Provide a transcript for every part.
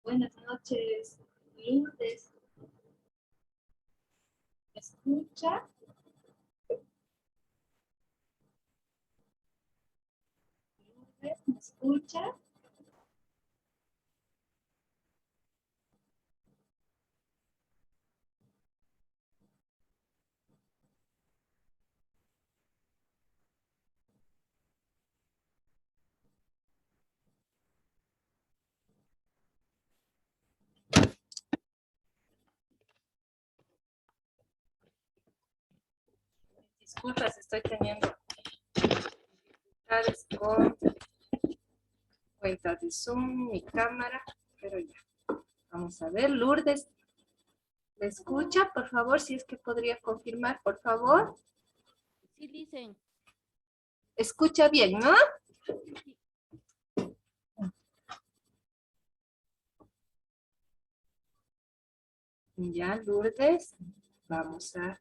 Buenas noches, Lourdes. ¿Me escucha? Lourdes, ¿me escucha? Disculpas, estoy teniendo dificultades con cuenta de Zoom, mi cámara, pero ya. Vamos a ver, Lourdes, ¿me escucha? Por favor, si es que podría confirmar, por favor. Sí, dicen. Escucha bien, ¿no? Ya, Lourdes, vamos a...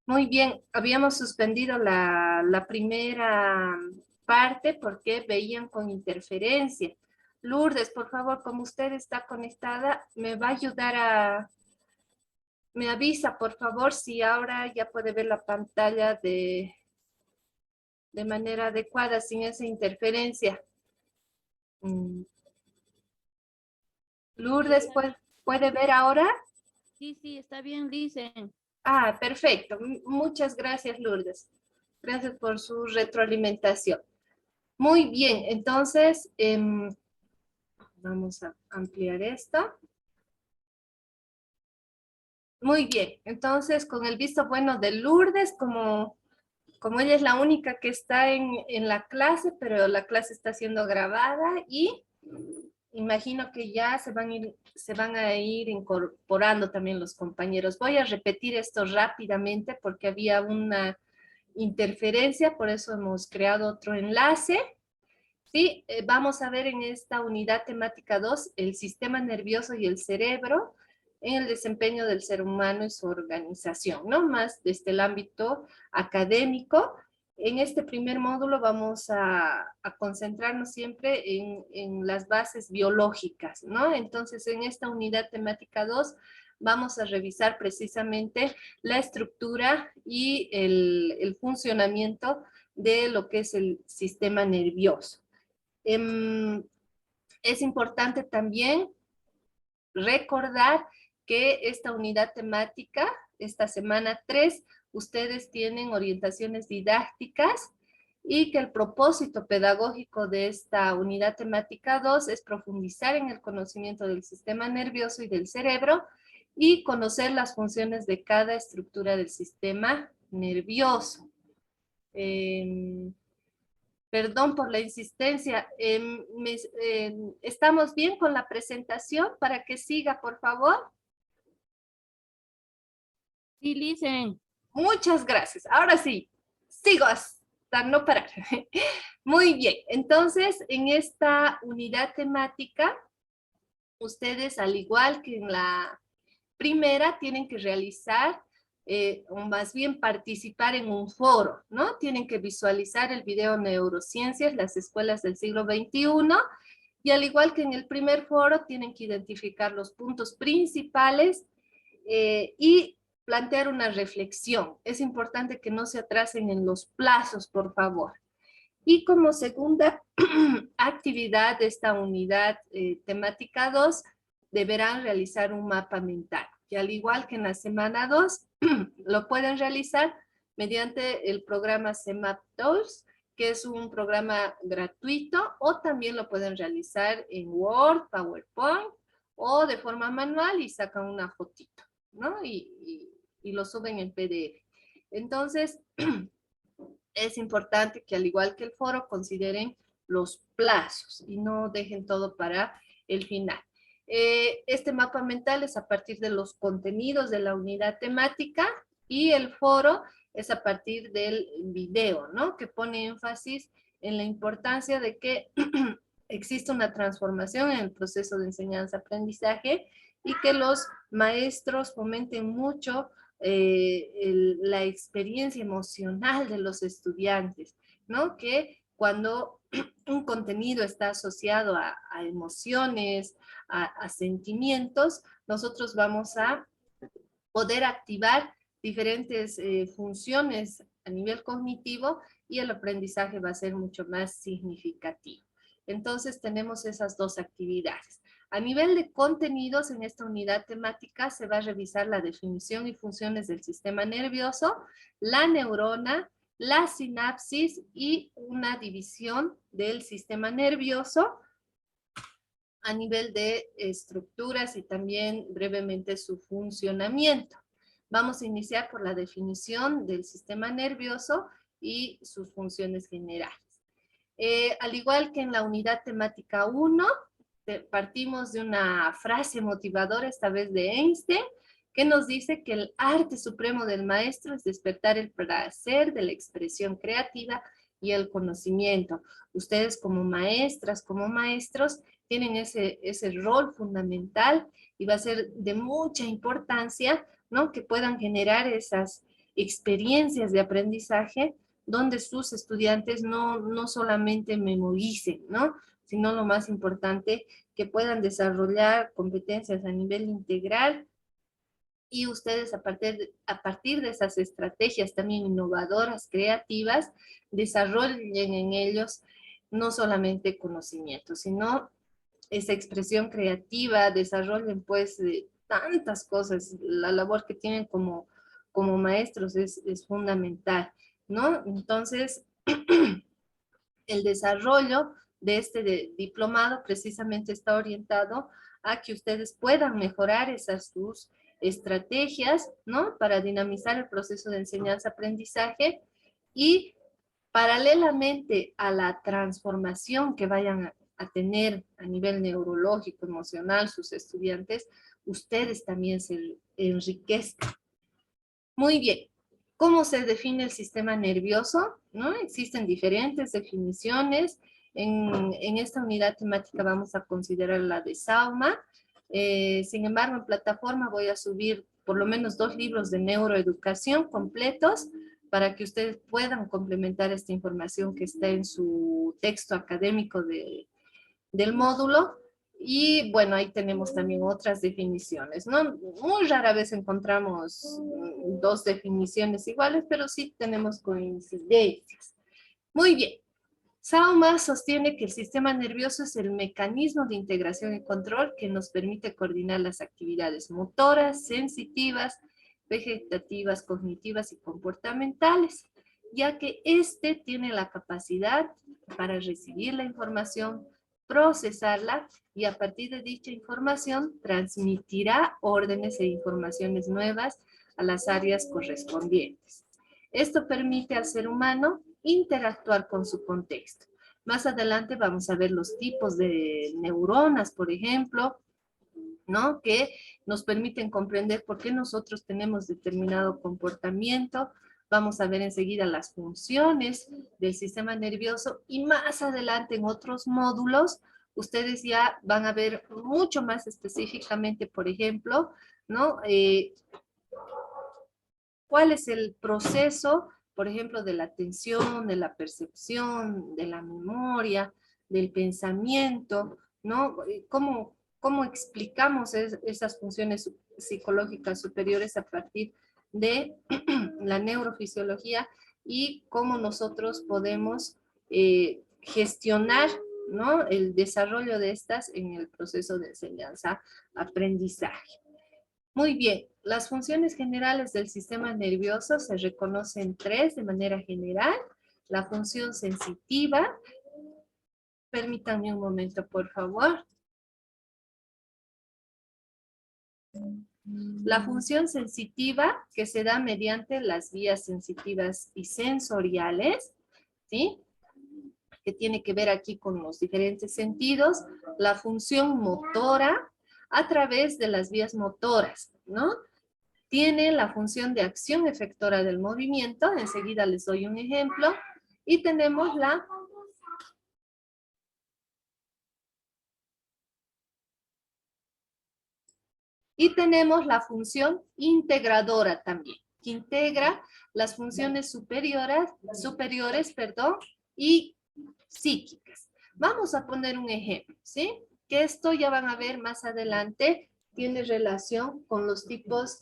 Muy bien, habíamos suspendido la primera parte porque veían con interferencia. Lourdes, por favor, como usted está conectada, me va a ayudar a... Me avisa, por favor, si ahora ya puede ver la pantalla de manera adecuada, sin esa interferencia. Mm. Lourdes, ¿puede ver ahora? Sí, sí, está bien, dicen. Ah, perfecto. Muchas gracias, Lourdes. Gracias por su retroalimentación. Muy bien, entonces vamos a ampliar esto. Muy bien, entonces con el visto bueno de Lourdes, como ella es la única que está en la clase, pero la clase está siendo grabada y imagino que ya se van a ir incorporando también los compañeros. Voy a repetir esto rápidamente porque había una interferencia, por eso hemos creado otro enlace. Sí, vamos a ver en esta unidad temática 2 el sistema nervioso y el cerebro en el desempeño del ser humano y su organización, ¿no? Más desde el ámbito académico. En este primer módulo vamos a concentrarnos siempre en las bases biológicas, ¿no? Entonces, en esta unidad temática 2 vamos a revisar precisamente la estructura y el funcionamiento de lo que es el sistema nervioso. Es importante también recordar que esta unidad temática, esta semana 3, ustedes tienen orientaciones didácticas y que el propósito pedagógico de esta unidad temática 2 es profundizar en el conocimiento del sistema nervioso y del cerebro y conocer las funciones de cada estructura del sistema nervioso. Perdón por la insistencia. ¿Estamos bien con la presentación? Para que siga, por favor. Sí, dicen. Muchas gracias. Ahora sí, sigo hasta no parar. Muy bien. Entonces, en esta unidad temática, ustedes, al igual que en la primera, tienen que realizar o más bien participar en un foro, ¿no? Tienen que visualizar el video Neurociencias, las escuelas del siglo XXI, y al igual que en el primer foro, tienen que identificar los puntos principales y plantear una reflexión. Es importante que no se atrasen en los plazos, por favor. Y como segunda actividad de esta unidad temática 2, deberán realizar un mapa mental. Y al igual que en la semana 2, lo pueden realizar mediante el programa CEMAP Tools, que es un programa gratuito, o también lo pueden realizar en Word, PowerPoint, o de forma manual y sacan una fotito, ¿no? Y lo suben en PDF. Entonces, es importante que al igual que el foro consideren los plazos y no dejen todo para el final. Este mapa mental es a partir de los contenidos de la unidad temática y el foro es a partir del video, ¿no? Que pone énfasis en la importancia de que existe una transformación en el proceso de enseñanza-aprendizaje y que los maestros fomenten mucho la experiencia emocional de los estudiantes, ¿no? Que cuando un contenido está asociado a emociones, a sentimientos, nosotros vamos a poder activar diferentes funciones a nivel cognitivo y el aprendizaje va a ser mucho más significativo. Entonces tenemos esas dos actividades. A nivel de contenidos, en esta unidad temática se va a revisar la definición y funciones del sistema nervioso, la neurona, la sinapsis y una división del sistema nervioso a nivel de estructuras y también brevemente su funcionamiento. Vamos a iniciar por la definición del sistema nervioso y sus funciones generales. Al igual que en la unidad temática 1, partimos de una frase motivadora, esta vez de Einstein, que nos dice que el arte supremo del maestro es despertar el placer de la expresión creativa y el conocimiento. Ustedes como maestras, como maestros, tienen ese rol fundamental y va a ser de mucha importancia, ¿no? Que puedan generar esas experiencias de aprendizaje donde sus estudiantes no solamente memoricen, ¿no? Sino lo más importante, que puedan desarrollar competencias a nivel integral y ustedes a partir de esas estrategias también innovadoras, creativas, desarrollen en ellos no solamente conocimiento, sino esa expresión creativa, desarrollen pues tantas cosas, la labor que tienen como maestros es fundamental, ¿no? Entonces, el desarrollo de este diplomado precisamente está orientado a que ustedes puedan mejorar esas sus estrategias, ¿no? Para dinamizar el proceso de enseñanza-aprendizaje y paralelamente a la transformación que vayan a tener a nivel neurológico, emocional, sus estudiantes, ustedes también se enriquezcan. Muy bien. ¿Cómo se define el sistema nervioso? ¿No? Existen diferentes definiciones. En esta unidad temática vamos a considerar la de Sauma. Sin embargo, en plataforma voy a subir por lo menos 2 libros de neuroeducación completos para que ustedes puedan complementar esta información que está en su texto académico del módulo. Y bueno, ahí tenemos también otras definiciones, ¿no? Muy rara vez encontramos 2 definiciones iguales, pero sí tenemos coincidencias. Muy bien. Sauma sostiene que el sistema nervioso es el mecanismo de integración y control que nos permite coordinar las actividades motoras, sensitivas, vegetativas, cognitivas y comportamentales, ya que este tiene la capacidad para recibir la información, procesarla y a partir de dicha información transmitirá órdenes e informaciones nuevas a las áreas correspondientes. Esto permite al ser humano interactuar con su contexto. Más adelante vamos a ver los tipos de neuronas, por ejemplo, ¿no? Que nos permiten comprender por qué nosotros tenemos determinado comportamiento. Vamos a ver enseguida las funciones del sistema nervioso y más adelante en otros módulos ustedes ya van a ver mucho más específicamente, por ejemplo, ¿no? ¿Cuál es el proceso, por ejemplo, de la atención, de la percepción, de la memoria, del pensamiento, ¿no? ¿Cómo explicamos esas funciones psicológicas superiores a partir de la neurofisiología y cómo nosotros podemos gestionar, ¿no?, el desarrollo de estas en el proceso de enseñanza-aprendizaje. Muy bien, las funciones generales del sistema nervioso se reconocen tres de manera general. La función sensitiva, permítanme un momento, por favor. La función sensitiva, que se da mediante las vías sensitivas y sensoriales, ¿sí?, que tiene que ver aquí con los diferentes sentidos. La función motora, a través de las vías motoras, ¿no? Tiene la función de acción efectora del movimiento, enseguida les doy un ejemplo, y tenemos la función integradora también, que integra las funciones superiores, y psíquicas. Vamos a poner un ejemplo, ¿sí? Que esto ya van a ver más adelante, tiene relación con los tipos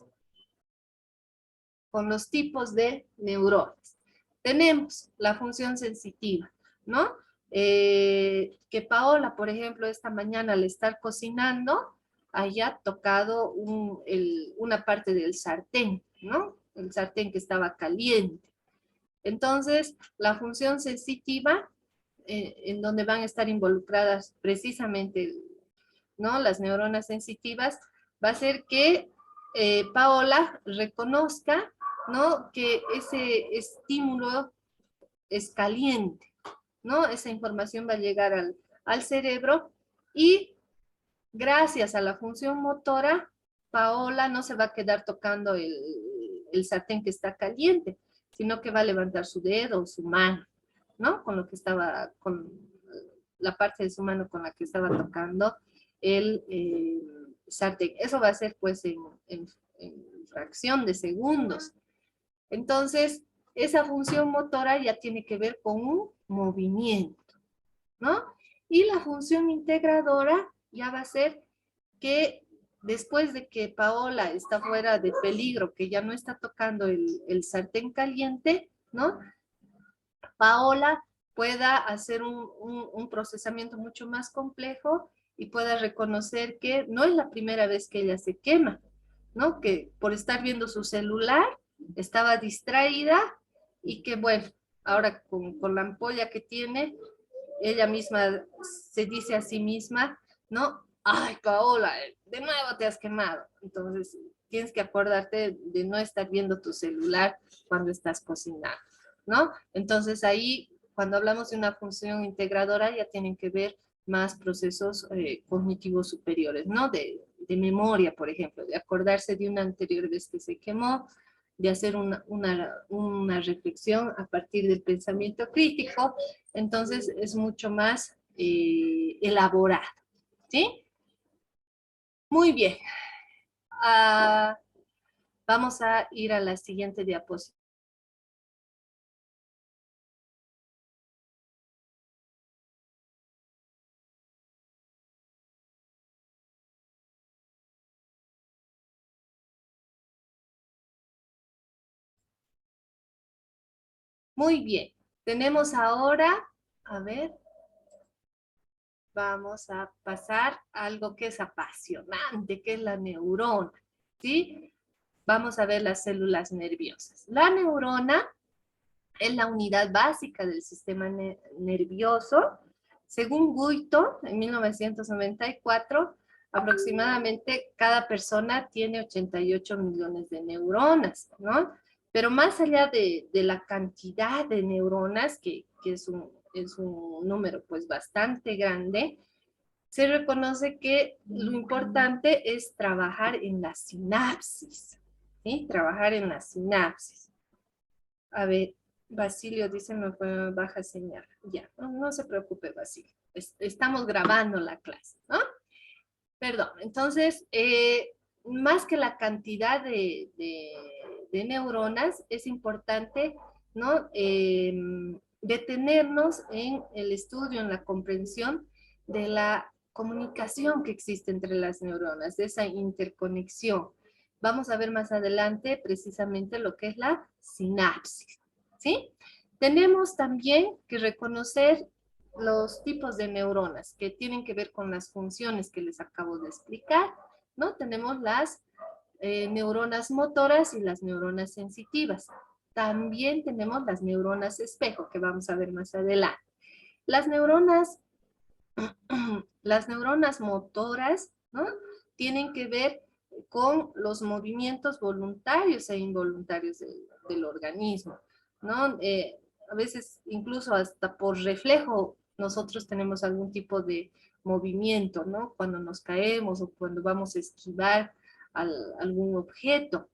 de neuronas. Tenemos la función sensitiva, ¿no? Que Paola, por ejemplo, esta mañana al estar cocinando, haya tocado una parte del sartén, ¿no? El sartén que estaba caliente. Entonces, la función sensitiva, en donde van a estar involucradas precisamente, ¿no?, las neuronas sensitivas, va a ser que Paola reconozca, ¿no?, que ese estímulo es caliente, ¿no? Esa información va a llegar al cerebro y gracias a la función motora, Paola no se va a quedar tocando el sartén que está caliente, sino que va a levantar su dedo o su mano, ¿no? Con la parte de su mano con la que estaba tocando el sartén. Eso va a ser pues en fracción de segundos. Entonces, esa función motora ya tiene que ver con un movimiento, ¿no? Y la función integradora ya va a ser que después de que Paola está fuera de peligro, que ya no está tocando el sartén caliente, ¿no?, Paola pueda hacer un procesamiento mucho más complejo y pueda reconocer que no es la primera vez que ella se quema, ¿no? Que por estar viendo su celular estaba distraída y que, bueno, ahora con la ampolla que tiene, ella misma se dice a sí misma, ¿no? Ay, Paola, de nuevo te has quemado. Entonces, tienes que acordarte de no estar viendo tu celular cuando estás cocinando, ¿no? Entonces, ahí, cuando hablamos de una función integradora, ya tienen que ver más procesos cognitivos superiores, ¿no? De memoria, por ejemplo, de acordarse de una anterior vez que se quemó, de hacer una reflexión a partir del pensamiento crítico. Entonces es mucho más elaborado, ¿sí? Muy bien. Vamos a ir a la siguiente diapositiva. Muy bien. Tenemos ahora, a ver, vamos a pasar a algo que es apasionante, que es la neurona, ¿sí? Vamos a ver las células nerviosas. La neurona es la unidad básica del sistema nervioso. Según Guito, en 1994, aproximadamente cada persona tiene 88 millones de neuronas, ¿no? Pero más allá de la cantidad de neuronas, que es un número pues bastante grande, se reconoce que lo importante es trabajar en la sinapsis, ¿sí? Trabajar en la sinapsis. A ver, Basilio dice me fue baja señal. Ya, no se preocupe, Basilio. Estamos grabando la clase, ¿no? Perdón, entonces, más que la cantidad de neuronas, es importante, ¿no?, detenernos en el estudio, en la comprensión de la comunicación que existe entre las neuronas, de esa interconexión, Vamos a ver más adelante precisamente lo que es la sinapsis, ¿sí? Tenemos también que reconocer los tipos de neuronas que tienen que ver con las funciones que les acabo de explicar, ¿no? Tenemos las neuronas motoras y las neuronas sensitivas. También tenemos las neuronas espejo, que vamos a ver más adelante. Las neuronas, las neuronas motoras, ¿no? Tienen que ver con los movimientos voluntarios e involuntarios del organismo, ¿no? A veces incluso hasta por reflejo nosotros tenemos algún tipo de movimiento, ¿no? Cuando nos caemos o cuando vamos a esquivar algún objeto.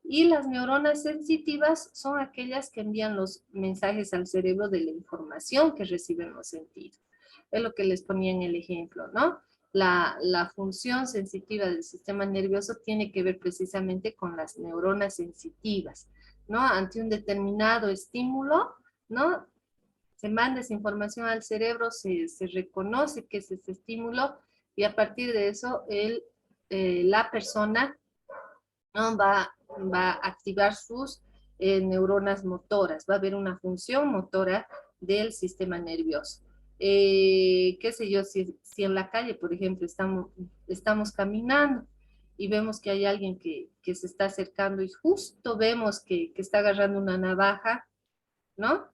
Y las neuronas sensitivas son aquellas que envían los mensajes al cerebro de la información que reciben los sentidos. Es lo que les ponía en el ejemplo, ¿no? La función sensitiva del sistema nervioso tiene que ver precisamente con las neuronas sensitivas, ¿no? Ante un determinado estímulo, ¿no? Se manda esa información al cerebro, se reconoce que es ese estímulo y a partir de eso la persona, ¿no? va a activar sus neuronas motoras, va a haber una función motora del sistema nervioso. Qué sé yo, si en la calle, por ejemplo, estamos caminando y vemos que hay alguien que se está acercando y justo vemos que está agarrando una navaja, ¿no?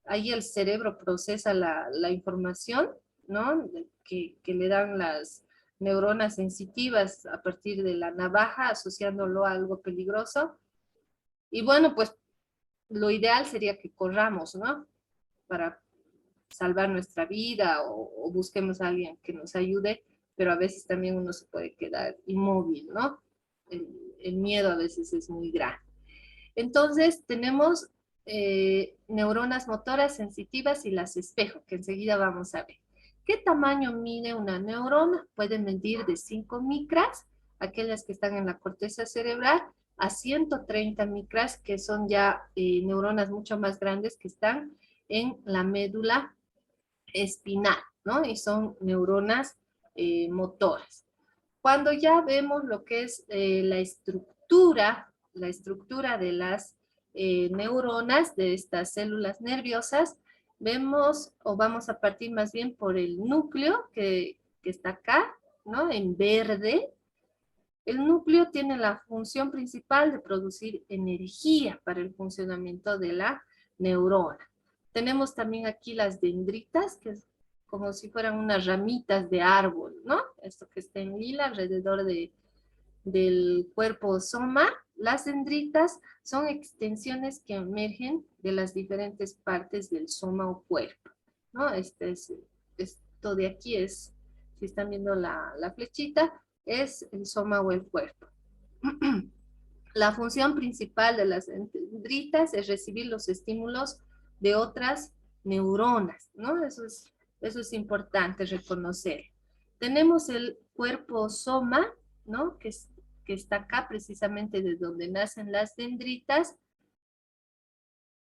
Ahí el cerebro procesa la información, ¿no? Que le dan las neuronas sensitivas a partir de la navaja, asociándolo a algo peligroso. Y bueno, pues lo ideal sería que corramos, ¿no? Para salvar nuestra vida o busquemos a alguien que nos ayude, pero a veces también uno se puede quedar inmóvil, ¿no? El miedo a veces es muy grande. Entonces tenemos neuronas motoras sensitivas y las espejo, que enseguida vamos a ver. ¿Qué tamaño mide una neurona? Pueden medir de 5 micras, aquellas que están en la corteza cerebral, a 130 micras, que son ya neuronas mucho más grandes que están en la médula espinal, ¿no? Y son neuronas motoras. Cuando ya vemos lo que es la estructura de las neuronas, de estas células nerviosas, vemos, o vamos a partir más bien por el núcleo que está acá, ¿no? En verde. El núcleo tiene la función principal de producir energía para el funcionamiento de la neurona. Tenemos también aquí las dendritas, que es como si fueran unas ramitas de árbol, ¿no? Esto que está en lila alrededor del cuerpo soma. Las dendritas son extensiones que emergen de las diferentes partes del soma o cuerpo, ¿no? Esto de aquí es, si están viendo la flechita, es el soma o el cuerpo. La función principal de las dendritas es recibir los estímulos de otras neuronas, ¿no? Eso es importante reconocer. Tenemos el cuerpo soma, ¿no? Que está acá precisamente de donde nacen las dendritas,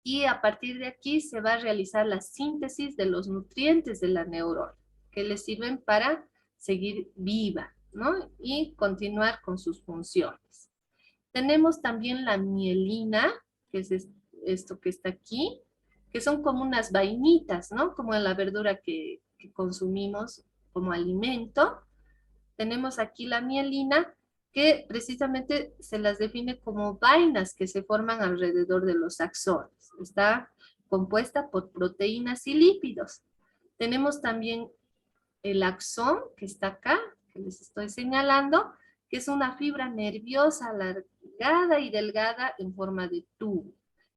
y a partir de aquí se va a realizar la síntesis de los nutrientes de la neurona, que le sirven para seguir viva, ¿no? Y continuar con sus funciones. Tenemos también la mielina, que es esto que está aquí, que son como unas vainitas, ¿no? Como en la verdura que consumimos como alimento. Tenemos aquí la mielina, que precisamente se las define como vainas que se forman alrededor de los axones. Está compuesta por proteínas y lípidos. Tenemos también el axón, que está acá, que les estoy señalando, que es una fibra nerviosa alargada y delgada en forma de tubo,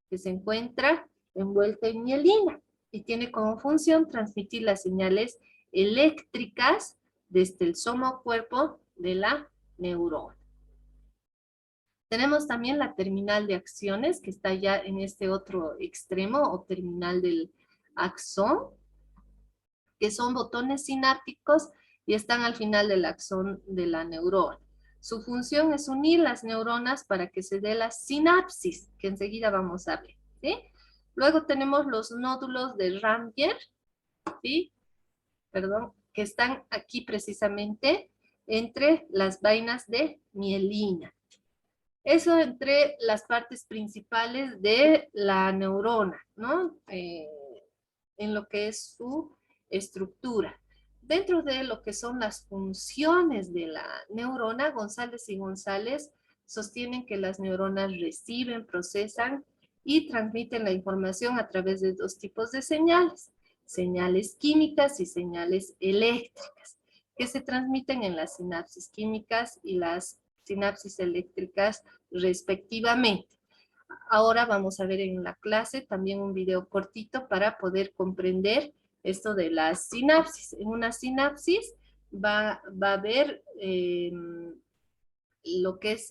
que se encuentra envuelta en mielina y tiene como función transmitir las señales eléctricas desde el soma o cuerpo de la neurona. Tenemos también la terminal de acciones, que está ya en este otro extremo o terminal del axón, que son botones sinápticos y están al final del axón de la neurona. Su función es unir las neuronas para que se dé la sinapsis, que enseguida vamos a ver, ¿sí? Luego tenemos los nódulos de Rampier, ¿sí? Perdón, que están aquí precisamente entre las vainas de mielina. Eso entre las partes principales de la neurona, ¿no? En lo que es su estructura. Dentro de lo que son las funciones de la neurona, González y González sostienen que las neuronas reciben, procesan y transmiten la información a través de dos tipos de señales: señales químicas y señales eléctricas, que se transmiten en las sinapsis químicas y las sinapsis eléctricas respectivamente. Ahora vamos a ver en la clase también un video cortito para poder comprender esto de las sinapsis. En una sinapsis va a haber lo que es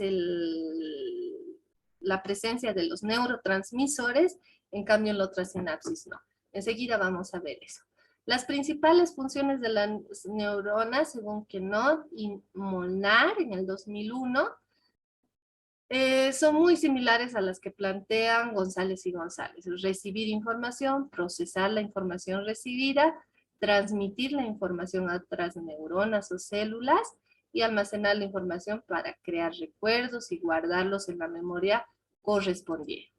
la presencia de los neurotransmisores, en cambio en la otra sinapsis no. Enseguida vamos a ver eso. Las principales funciones de las neuronas, según Knott y Molnar en el 2001, son muy similares a las que plantean González y González. Recibir información, procesar la información recibida, transmitir la información a otras neuronas o células y almacenar la información para crear recuerdos y guardarlos en la memoria correspondiente.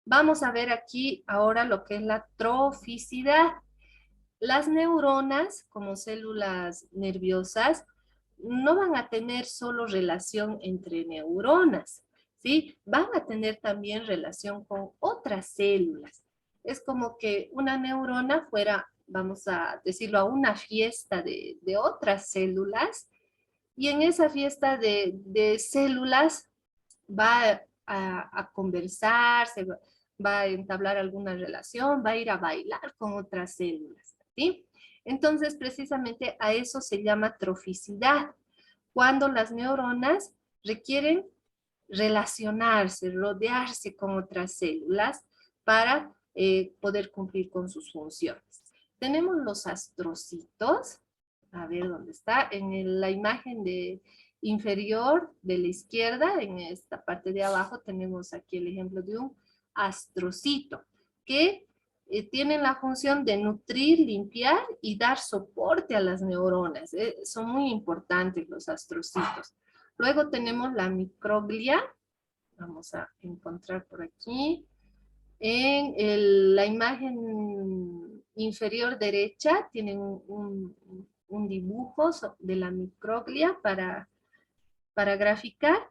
Vamos a ver aquí ahora lo que es la troficidad. Las neuronas, como células nerviosas, no van a tener solo relación entre neuronas, ¿sí? Van a tener también relación con otras células. Es como que una neurona fuera, vamos a decirlo, a una fiesta de otras células, y en esa fiesta de células va a conversar, va a entablar alguna relación, va a ir a bailar con otras células, ¿sí? Entonces, precisamente a eso se llama troficidad, cuando las neuronas requieren relacionarse, rodearse con otras células para poder cumplir con sus funciones. Tenemos los astrocitos, a ver dónde está, en la imagen inferior de la izquierda, en esta parte de abajo tenemos aquí el ejemplo de un astrocito, que tienen la función de nutrir, limpiar y dar soporte a las neuronas. Son muy importantes los astrocitos. Luego tenemos la microglia, vamos a encontrar por aquí. En la imagen inferior derecha tienen un dibujo de la microglia para graficar.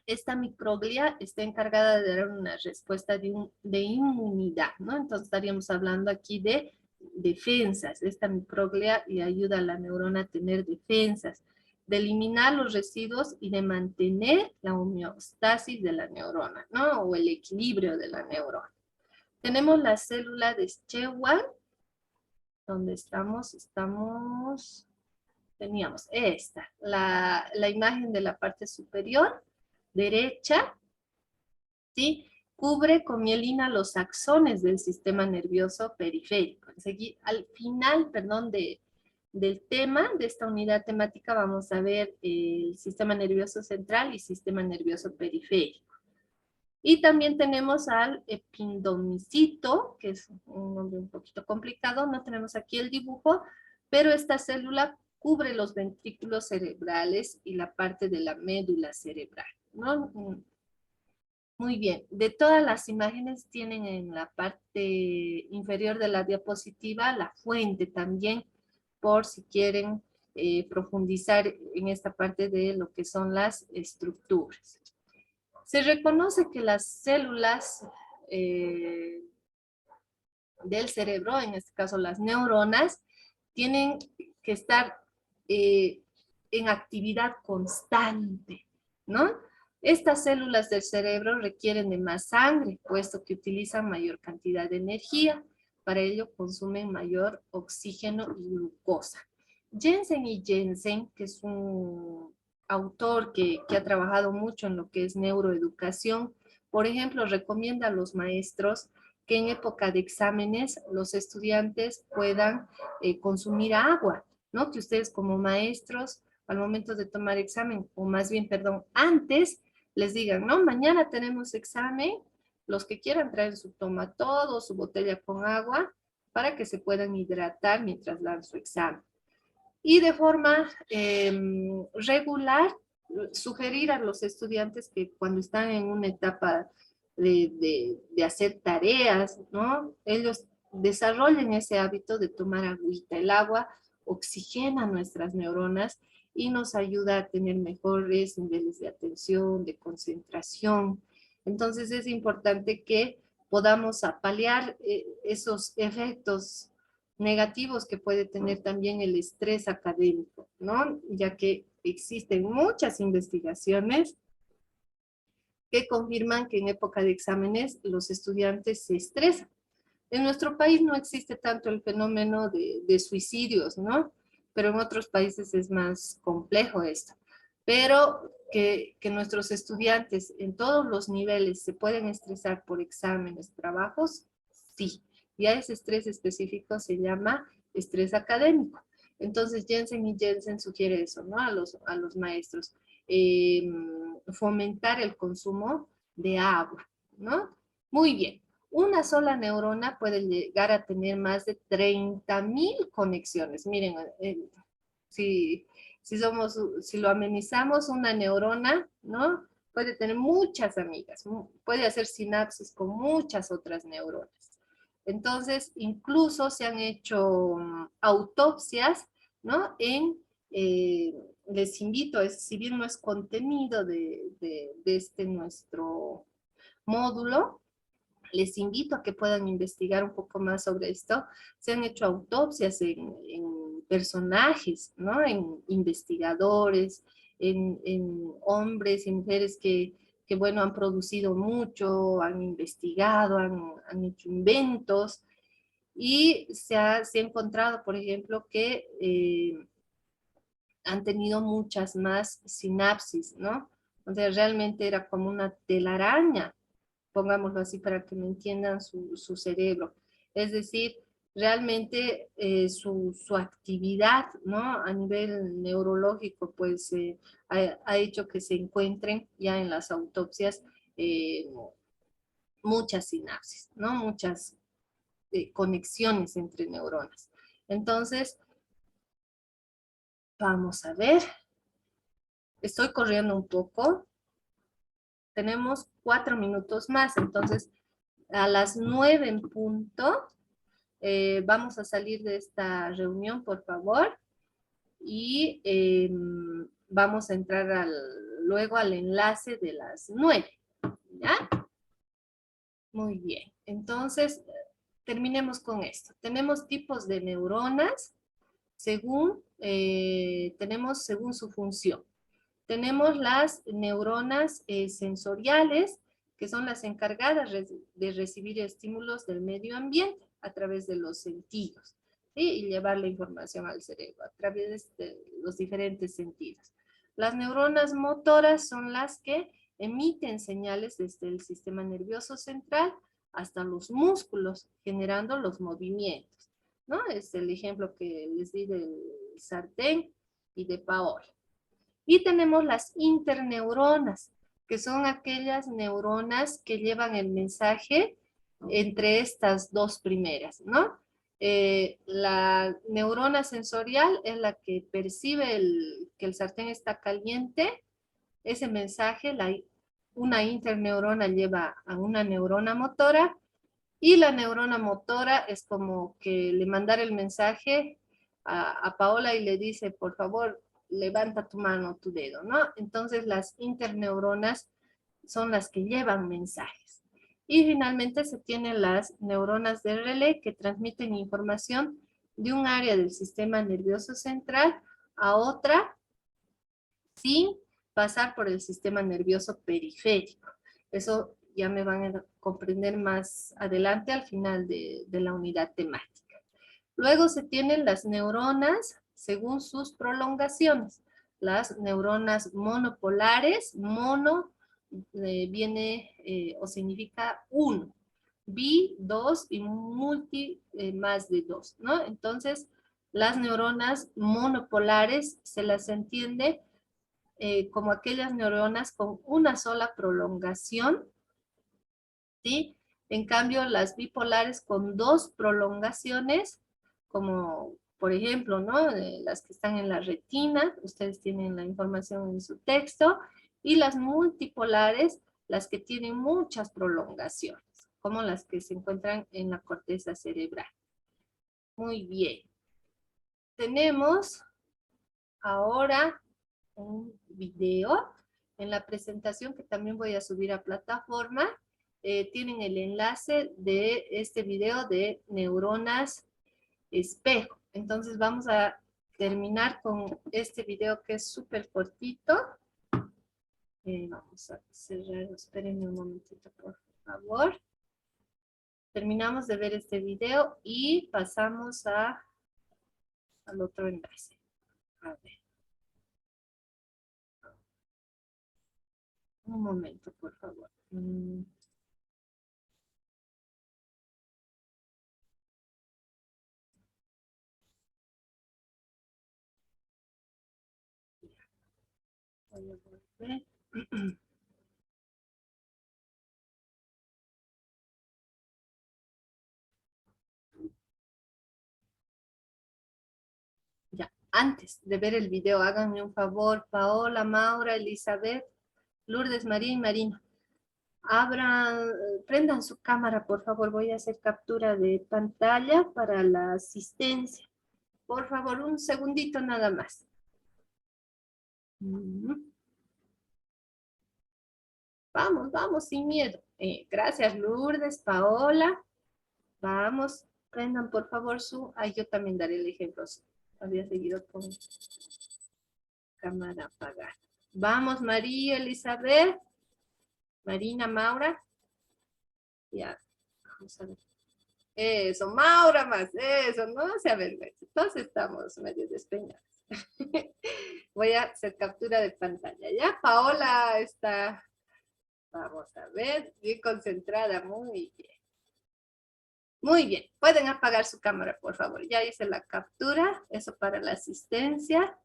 Esta microglia está encargada de dar una respuesta de inmunidad, ¿no? Entonces estaríamos hablando aquí de defensas. Esta microglia le ayuda a la neurona a tener defensas, de eliminar los residuos y de mantener la homeostasis de la neurona, ¿no? O el equilibrio de la neurona. Tenemos la célula de Schwann, donde teníamos esta, la imagen de la parte superior derecha, ¿sí? Cubre con mielina los axones del sistema nervioso periférico. Al final, perdón, del tema, de esta unidad temática, vamos a ver el sistema nervioso central y sistema nervioso periférico. Y también tenemos al epindomicito, que es un nombre un poquito complicado, no tenemos aquí el dibujo, pero esta célula cubre los ventrículos cerebrales y la parte de la médula cerebral, ¿no? Muy bien, de todas las imágenes tienen en la parte inferior de la diapositiva la fuente también, por si quieren profundizar en esta parte de lo que son las estructuras. Se reconoce que las células del cerebro, en este caso las neuronas, tienen que estar en actividad constante, ¿no? Estas células del cerebro requieren de más sangre, puesto que utilizan mayor cantidad de energía. Para ello consumen mayor oxígeno y glucosa. Jensen y Jensen, que es un autor que ha trabajado mucho en lo que es neuroeducación, por ejemplo, recomienda a los maestros que en época de exámenes los estudiantes puedan consumir agua, ¿no? Que ustedes como maestros, al momento de tomar examen, o más bien, perdón, antes, les digan, no, mañana tenemos examen, los que quieran traer su toma todo, su botella con agua, para que se puedan hidratar mientras dan su examen. Y de forma regular, sugerir a los estudiantes que cuando están en una etapa de hacer tareas, ¿no? Ellos desarrollen ese hábito de tomar agüita. El agua oxigena nuestras neuronas y nos ayuda a tener mejores niveles de atención, de concentración. Entonces es importante que podamos paliar esos efectos negativos que puede tener también el estrés académico, ¿no? Ya que existen muchas investigaciones que confirman que en época de exámenes los estudiantes se estresan. En nuestro país no existe tanto el fenómeno de suicidios, ¿no? Pero en otros países es más complejo esto. Pero que nuestros estudiantes en todos los niveles se pueden estresar por exámenes, trabajos, sí. Y a ese estrés específico se llama estrés académico. Entonces Jensen y Jensen sugiere eso, ¿no? A los maestros. Fomentar el consumo de agua, ¿no? Muy bien. Una sola neurona puede llegar a tener más de 30.000 conexiones. Miren, si, si lo amenizamos, una neurona, ¿no? Puede tener muchas amigas, puede hacer sinapsis con muchas otras neuronas. Entonces, incluso se han hecho autopsias, ¿no? Les invito, si bien no es contenido de este nuestro módulo, les invito a que puedan investigar un poco más sobre esto. Se han hecho autopsias en personajes, ¿no? En investigadores, en hombres y mujeres que, bueno, han producido mucho, han investigado, han hecho inventos, y se ha encontrado, por ejemplo, que han tenido muchas más sinapsis, ¿no? O sea, realmente era como una telaraña, pongámoslo así para que me entiendan su cerebro. Es decir, realmente su actividad, ¿no? A nivel neurológico, pues ha hecho que se encuentren ya en las autopsias muchas sinapsis, ¿no? Muchas conexiones entre neuronas. Entonces, vamos a ver. Estoy corriendo un poco. Tenemos 4 minutos más, entonces a las 9 en punto vamos a salir de esta reunión, por favor, y vamos a entrar luego al enlace de las 9, ¿ya? Muy bien, entonces terminemos con esto. Tenemos tipos de neuronas tenemos según su función. Tenemos las neuronas sensoriales, que son las encargadas de recibir estímulos del medio ambiente a través de los sentidos, ¿sí? Y llevar la información al cerebro a través de los diferentes sentidos. Las neuronas motoras son las que emiten señales desde el sistema nervioso central hasta los músculos, generando los movimientos, ¿no? Es el ejemplo que les di del sartén y de Paola. Y tenemos las interneuronas, que son aquellas neuronas que llevan el mensaje entre estas dos primeras, ¿no? La neurona sensorial es la que percibe que el sartén está caliente. Ese mensaje, una interneurona lleva a una neurona motora, y la neurona motora es como que le mandara el mensaje a Paola y le dice, por favor, levanta tu mano, tu dedo, ¿no? Entonces las interneuronas son las que llevan mensajes. Y finalmente se tienen las neuronas de relé que transmiten información de un área del sistema nervioso central a otra sin pasar por el sistema nervioso periférico. Eso ya me van a comprender más adelante al final de la unidad temática. Luego se tienen las neuronas según sus prolongaciones. Las neuronas monopolares, mono viene o significa uno, bi, dos y multi, más de dos, ¿no? Entonces, las neuronas monopolares se las entiende como aquellas neuronas con una sola prolongación, ¿sí? En cambio, las bipolares con dos prolongaciones, como por ejemplo, ¿no? Las que están en la retina, ustedes tienen la información en su texto, y las multipolares, las que tienen muchas prolongaciones, como las que se encuentran en la corteza cerebral. Muy bien. Tenemos ahora un video en la presentación que también voy a subir a plataforma. Tienen el enlace de este video de neuronas espejo. Entonces vamos a terminar con este video que es súper cortito. Vamos a cerrar, espérenme un momentito por favor. Terminamos de ver este video y pasamos al otro enlace. A ver. Un momento, por favor. Voy a volver. Ya, antes de ver el video, háganme un favor, Paola, Maura, Elizabeth, Lourdes, María y Marina. Prendan su cámara, por favor. Voy a hacer captura de pantalla para la asistencia. Por favor, un segundito nada más. Vamos, vamos, sin miedo. Gracias, Lourdes, Paola. Vamos, prendan por favor su... yo también daré el ejemplo. Había seguido con cámara apagada. Vamos, María, Elizabeth, Marina, Maura. Ya, vamos a ver. Eso, Maura más, eso, no se avergüenza. Todos estamos medio despeñados. Voy a hacer captura de pantalla. Ya, Paola está, vamos a ver, bien concentrada, muy bien. Muy bien, pueden apagar su cámara, por favor. Ya hice la captura, eso para la asistencia.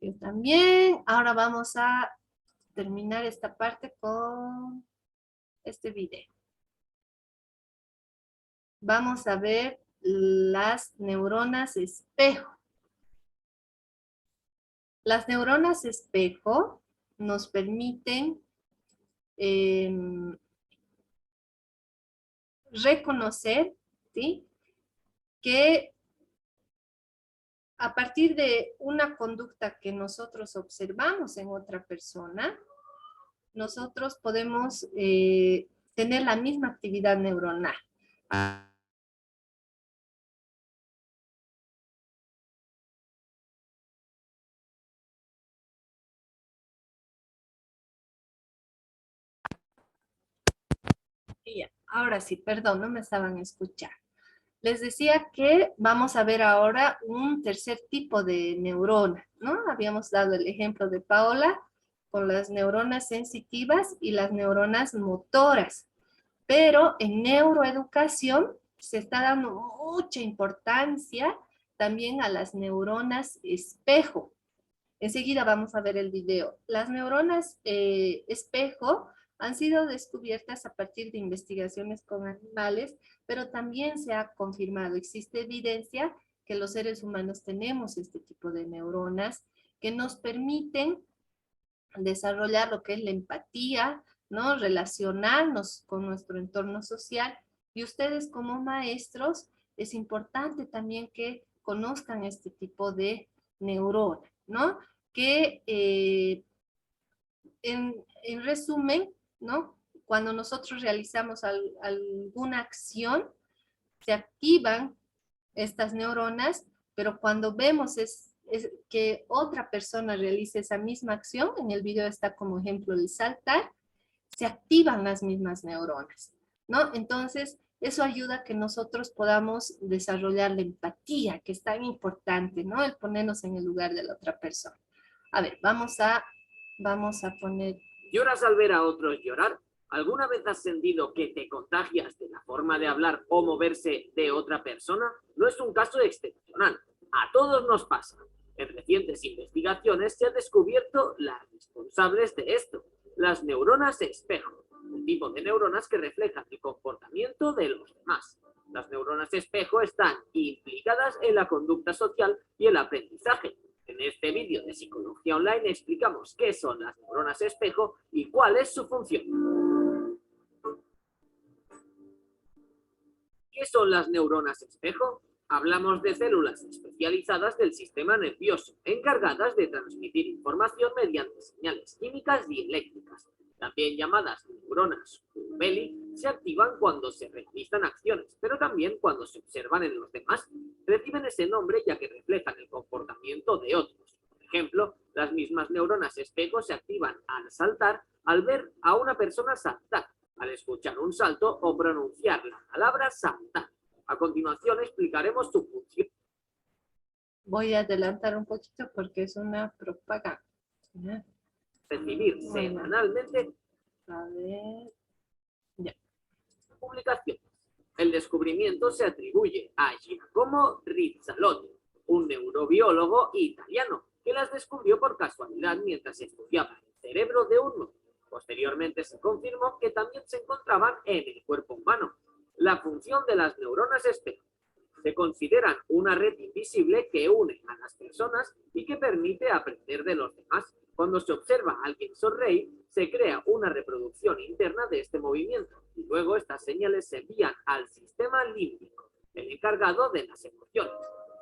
Yo también. Ahora vamos a terminar esta parte con este video. Vamos a ver las neuronas espejo. Las neuronas espejo nos permiten reconocer, ¿sí?, que a partir de una conducta que nosotros observamos en otra persona, nosotros podemos tener la misma actividad neuronal. Y ya, ahora sí, perdón, no me estaban escuchando. Les decía que vamos a ver ahora un tercer tipo de neurona, ¿no? Habíamos dado el ejemplo de Paola con las neuronas sensitivas y las neuronas motoras. Pero en neuroeducación se está dando mucha importancia también a las neuronas espejo. Enseguida vamos a ver el video. Las neuronas espejo han sido descubiertas a partir de investigaciones con animales, pero también se ha confirmado, existe evidencia que los seres humanos tenemos este tipo de neuronas que nos permiten desarrollar lo que es la empatía, ¿no? Relacionarnos con nuestro entorno social. Y ustedes como maestros, es importante también que conozcan este tipo de neurona, ¿no? Que en resumen, ¿no? Cuando nosotros realizamos alguna acción, se activan estas neuronas, pero cuando vemos es que otra persona realice esa misma acción, en el video está como ejemplo el saltar, se activan las mismas neuronas, ¿no? Entonces, eso ayuda a que nosotros podamos desarrollar la empatía, que es tan importante, ¿no? El ponernos en el lugar de la otra persona. A ver, vamos a poner... ¿Lloras al ver a otros llorar? ¿Alguna vez has sentido que te contagias de la forma de hablar o moverse de otra persona? No es un caso excepcional. A todos nos pasa. En recientes investigaciones se han descubierto las responsables de esto, las neuronas espejo, un tipo de neuronas que reflejan el comportamiento de los demás. Las neuronas espejo están implicadas en la conducta social y el aprendizaje. En este vídeo de Psicología Online explicamos qué son las neuronas espejo y cuál es su función. ¿Qué son las neuronas espejo? Hablamos de células especializadas del sistema nervioso, encargadas de transmitir información mediante señales químicas y eléctricas. También llamadas neuronas Kubeli, se activan cuando se realizan acciones, pero también cuando se observan en los demás. Reciben ese nombre ya que reflejan el comportamiento de otros. Por ejemplo, las mismas neuronas espejo se activan al saltar, al ver a una persona saltar, al escuchar un salto o pronunciar la palabra saltar. A continuación explicaremos su función. Voy a adelantar un poquito porque es una propaganda. Recibir Bueno. semanalmente A ver. Ya. publicaciones. El descubrimiento se atribuye a Giacomo Rizzalotti, un neurobiólogo italiano, que las descubrió por casualidad mientras estudiaba el cerebro de un mono. Posteriormente se confirmó que también se encontraban en el cuerpo humano. La función de las neuronas espejo. Se consideran una red invisible que une a las personas y que permite aprender de los demás. Cuando se observa a alguien sonreír, se crea una reproducción interna de este movimiento y luego estas señales se envían al sistema límbico, el encargado de las emociones.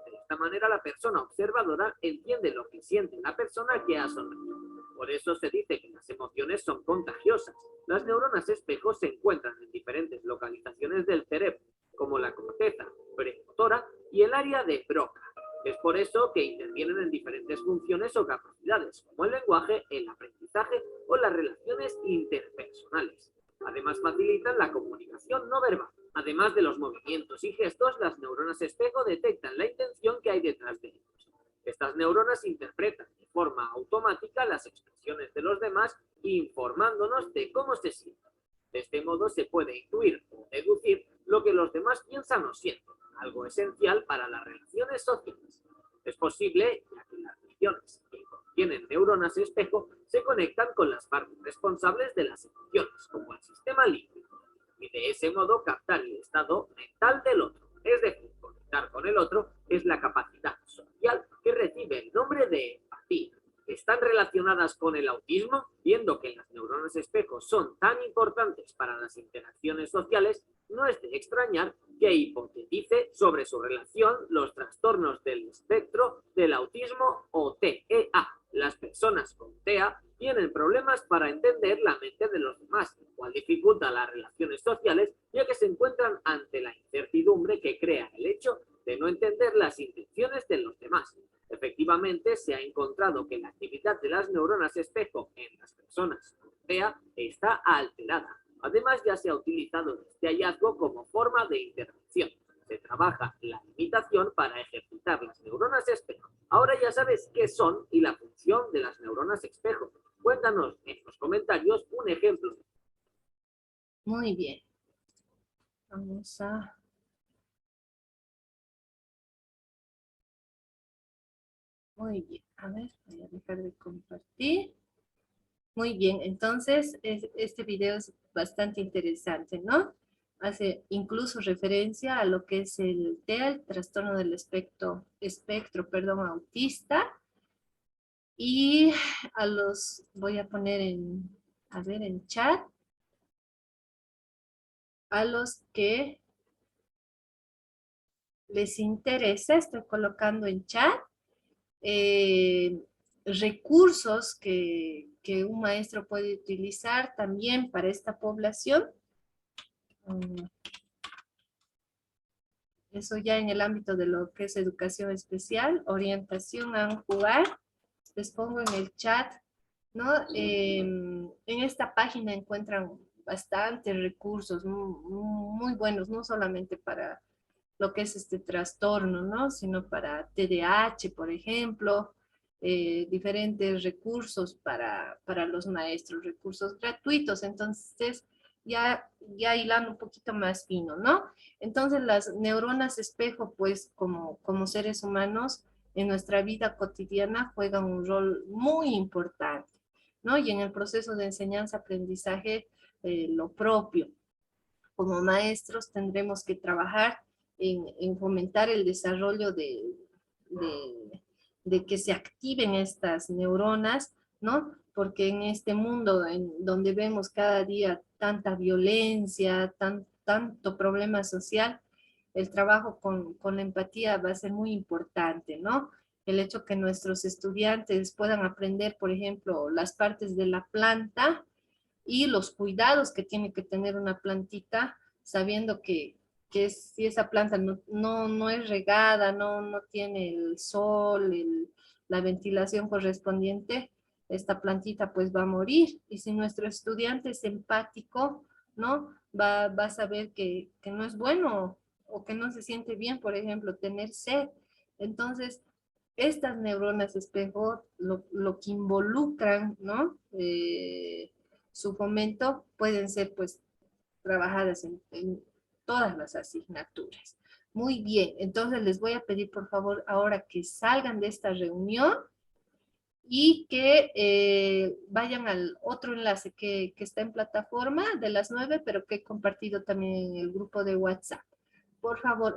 De esta manera la persona observadora entiende lo que siente la persona que ha sonreído. Por eso se dice que las emociones son contagiosas. Las neuronas espejo se encuentran en diferentes localizaciones del cerebro, como la corteza premotora y el área de Broca. Es por eso que intervienen en diferentes funciones o capacidades, como el lenguaje, el aprendizaje o las relaciones interpersonales. Además facilitan la comunicación no verbal. Además de los movimientos y gestos, las neuronas espejo detectan la intención que hay detrás de ellos. Estas neuronas interpretan de forma automática las expresiones de los demás, informándonos de cómo se sienten. De este modo se puede intuir o deducir lo que los demás piensan o sienten, algo esencial para las relaciones sociales. Es posible, ya que las regiones que contienen neuronas espejo se conectan con las partes responsables de las emociones, como el sistema límbico, y de ese modo captar el estado mental del otro. Es decir, conectar con el otro es la capacidad social que recibe el nombre de empatía. ¿Están relacionadas con el autismo? Viendo que las neuronas espejo son tan importantes para las interacciones sociales, no es de extrañar que hipotetice sobre su relación los trastornos del espectro del autismo o TEA. Las personas con TEA tienen problemas para entender la mente de los demás, lo cual dificulta las relaciones sociales, ya que se encuentran ante la incertidumbre que crea el hecho de no entender las intenciones de los demás. Efectivamente, se ha encontrado que la actividad de las neuronas espejo en las personas con TEA está alterada. Además, ya se ha utilizado este hallazgo como forma de intervención. Se trabaja la imitación para ejercitar las neuronas espejo. Ahora ya sabes qué son y la función de las neuronas espejo. Cuéntanos en los comentarios un ejemplo. Muy bien. Vamos a... Muy bien. A ver, voy a dejar de compartir. Muy bien, entonces este video es bastante interesante, ¿no? Hace incluso referencia a lo que es el TEA, el trastorno del espectro, autista. Y a los, voy a poner en chat, a los que les interesa, estoy colocando en chat, recursos que un maestro puede utilizar también para esta población. Eso ya en el ámbito de lo que es educación especial, orientación a jugar. Les pongo en el chat, ¿no? En esta página encuentran bastantes recursos muy buenos, no solamente para lo que es este trastorno, ¿no? Sino para TDAH, por ejemplo, diferentes recursos para los maestros, recursos gratuitos. Entonces, ya hilando un poquito más fino, ¿no? Entonces, las neuronas espejo, pues, como seres humanos, en nuestra vida cotidiana juegan un rol muy importante, ¿no? Y en el proceso de enseñanza-aprendizaje, lo propio. como maestros tendremos que trabajar en fomentar el desarrollo de que se activen estas neuronas, ¿no? Porque en este mundo en donde vemos cada día tanta violencia, tanto problema social, el trabajo con la empatía va a ser muy importante, ¿no? El hecho que nuestros estudiantes puedan aprender, por ejemplo, las partes de la planta y los cuidados que tiene que tener una plantita, sabiendo que si esa planta no es regada, no tiene el sol, la ventilación correspondiente, esta plantita pues va a morir. Y si nuestro estudiante es empático, ¿no? Va a saber que no es bueno o que no se siente bien, por ejemplo, tener sed. Entonces, estas neuronas espejo, lo que involucran, ¿no? Su fomento pueden ser pues trabajadas en todas las asignaturas. Muy bien, entonces les voy a pedir por favor ahora que salgan de esta reunión y que vayan al otro enlace que está en plataforma de las 9, pero que he compartido también en el grupo de WhatsApp. Por favor,